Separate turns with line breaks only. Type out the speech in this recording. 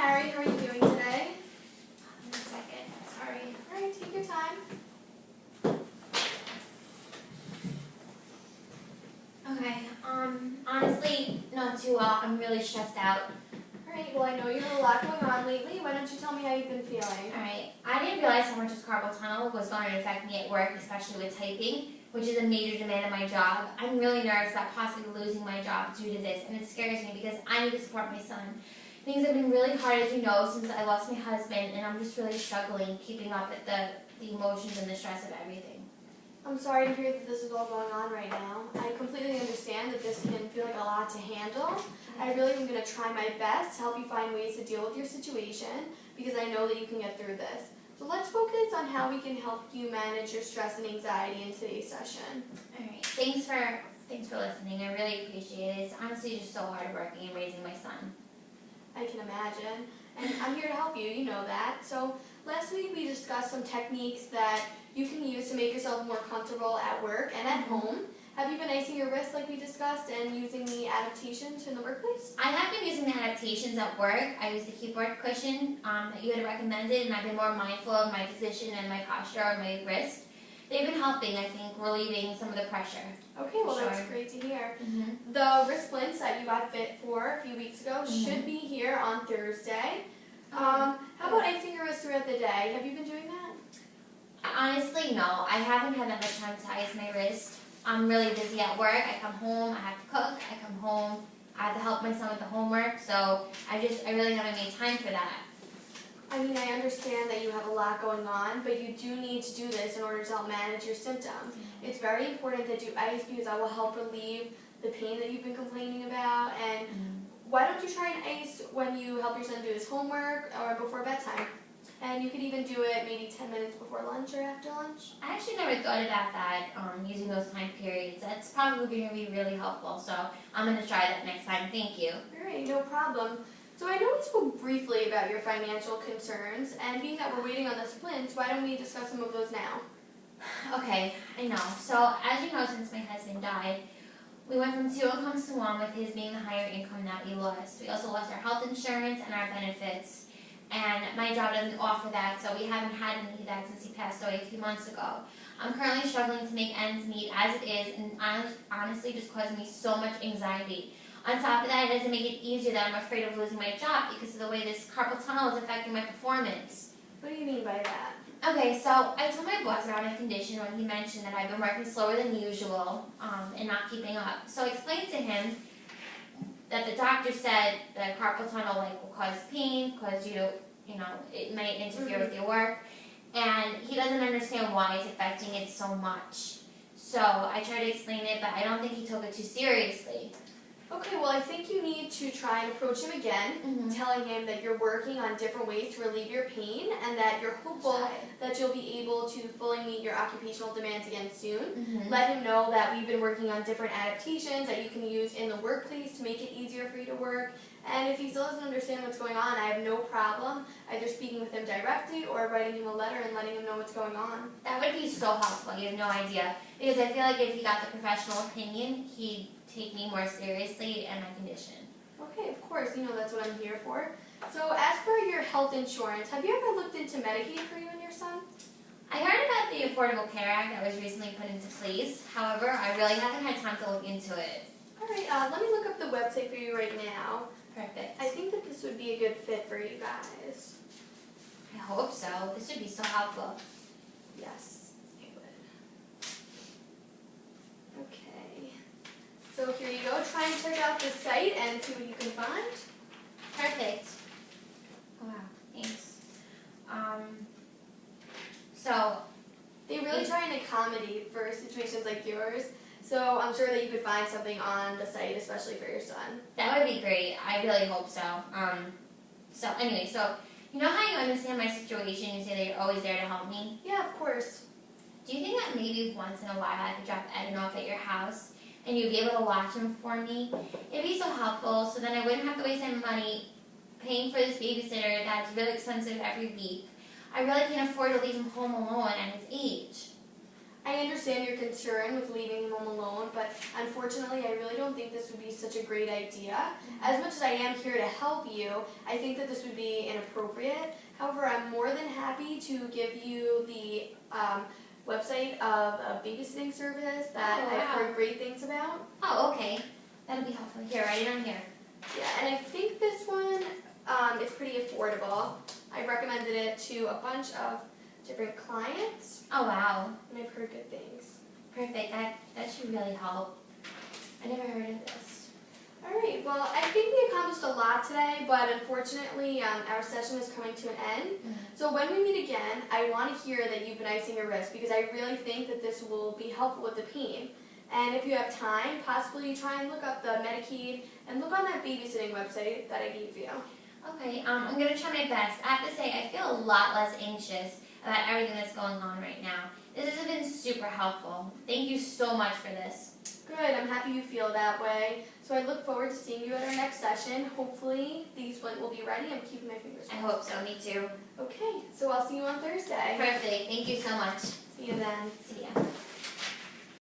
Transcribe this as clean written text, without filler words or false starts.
Carrie, how are you doing today?
1 second, sorry.
Alright, take your time.
Okay, honestly, not too well. I'm really stressed out.
Alright, well I know you have a lot going on lately. Why don't you tell me how you've been feeling?
Alright, I didn't realize how much this carpal tunnel was going to affect me at work, especially with typing, which is a major demand of my job. I'm really nervous about possibly losing my job due to this, and it scares me because I need to support my son. Things have been really hard, as you know, since I lost my husband, and I'm just really struggling keeping up with the emotions and the stress of everything.
I'm sorry to hear that this is all going on right now. I completely understand that this can feel like a lot to handle. I really am going to try my best to help you find ways to deal with your situation because I know that you can get through this. So let's focus on how we can help you manage your stress and anxiety in today's session.
Alright, thanks for listening. I really appreciate it. It's honestly just so hard working and raising my son.
I can imagine. And I'm here to help you, you know that. So last week we discussed some techniques that you can use to make yourself more comfortable at work and at home. Have you been icing your wrists like we discussed and using the adaptations in the workplace?
I have been using the adaptations at work. I use the keyboard cushion that you had recommended, and I've been more mindful of my position and my posture on my wrist. They've been helping, I think, relieving some of the pressure.
Okay, well
Sure.
that's great to hear.
Mm-hmm.
The wrist splints that you got fit for a few weeks ago should be here on Thursday. How about icing your wrists throughout the day? Have you been doing that?
Honestly, no. I haven't had that much time to ice my wrist. I'm really busy at work. I come home, I have to cook. I come home, I have to help my son with the homework. So I really haven't made time for that.
I mean, I understand that you have a lot going on, but you do need to do this in order to help manage your symptoms. It's very important that you ice because that will help relieve the pain that you've been complaining about. And why don't you try and ice when you help your son do his homework or before bedtime? And you could even do it maybe 10 minutes before lunch or after lunch.
I actually never thought about that, using those time periods. That's probably going to be really helpful. So I'm going to try that next time. Thank you.
All right, no problem. So I know we spoke briefly about your financial concerns, and being that we're waiting on the splints, why don't we discuss some of those now?
Okay, I know. So as you know, since my husband died, we went from 2 incomes to 1 with his being the higher income that we lost. We also lost our health insurance and our benefits. And my job doesn't offer that, so we haven't had any of that since he passed away a few months ago. I'm currently struggling to make ends meet as it is, and honestly just causing me so much anxiety. On top of that, it doesn't make it easier that I'm afraid of losing my job because of the way this carpal tunnel is affecting my performance.
What do you mean by that?
Okay, so I told my boss about my condition when he mentioned that I've been working slower than usual and not keeping up. So I explained to him that the doctor said that carpal tunnel will cause pain, cause you to, it may interfere with your work, and he doesn't understand why it's affecting it so much. So I tried to explain it, but I don't think he took it too seriously.
Okay, well I think you need to try and approach him again, telling him that you're working on different ways to relieve your pain and that you're hopeful that you'll be able to fully meet your occupational demands again soon. Let him know that we've been working on different adaptations that you can use in the workplace to make it easier for you to work. And if he still doesn't understand what's going on, I have no problem either speaking with him directly or writing him a letter and letting him know what's going on.
That would be so helpful. You have no idea. Because I feel like if he got the professional opinion, he'd take me more seriously and my condition.
Okay, of course. That's what I'm here for. So as for your health insurance, have you ever looked into Medicaid for you and your son?
I heard about the Affordable Care Act that was recently put into place. However, I really haven't had time to look into it.
All right, let me look up the website for you right now.
Perfect.
I think that this would be a good fit for you guys.
I hope so. This would be so helpful.
Yes, it would. Okay. So here you go. Try and check out the site and see what you can find.
Perfect. Oh, wow. Thanks. So
they really try and accommodate for situations like yours. So I'm sure that you could find something on the site, especially for your son.
That would be great. I really hope so. So you know how you understand my situation? You say that you're always there to help me?
Yeah, of course.
Do you think that maybe once in a while I could drop Eden off at your house and you'd be able to watch him for me? It'd be so helpful, so then I wouldn't have to waste any money paying for this babysitter that's really expensive every week. I really can't afford to leave him home alone at his age.
I understand your concern with leaving him home alone, but unfortunately, I really don't think this would be such a great idea. As much as I am here to help you, I think that this would be inappropriate. However, I'm more than happy to give you the website of a babysitting service that I've heard great things about.
Oh, okay. That'll be helpful. Here, write it on here.
Yeah, and I think this one is pretty affordable. I recommended it to a bunch of different clients.
Oh, wow.
And I've heard good things.
Perfect. That should really help. I never heard of this.
Alright, well, I think we accomplished a lot today, but unfortunately, our session is coming to an end. So when we meet again, I want to hear that you've been icing your wrist because I really think that this will be helpful with the pain. And if you have time, possibly try and look up the Medicaid and look on that babysitting website that I gave you.
Okay, I'm going to try my best. I have to say, I feel a lot less anxious about everything that's going on right now. This has been super helpful. Thank you so much for this.
Good, I'm happy you feel that way. So I look forward to seeing you at our next session. Hopefully these will be ready. I'm keeping my fingers crossed.
I hope so, me too.
Okay, so I'll see you on Thursday.
Perfect, thank you so much.
See you then.
See ya.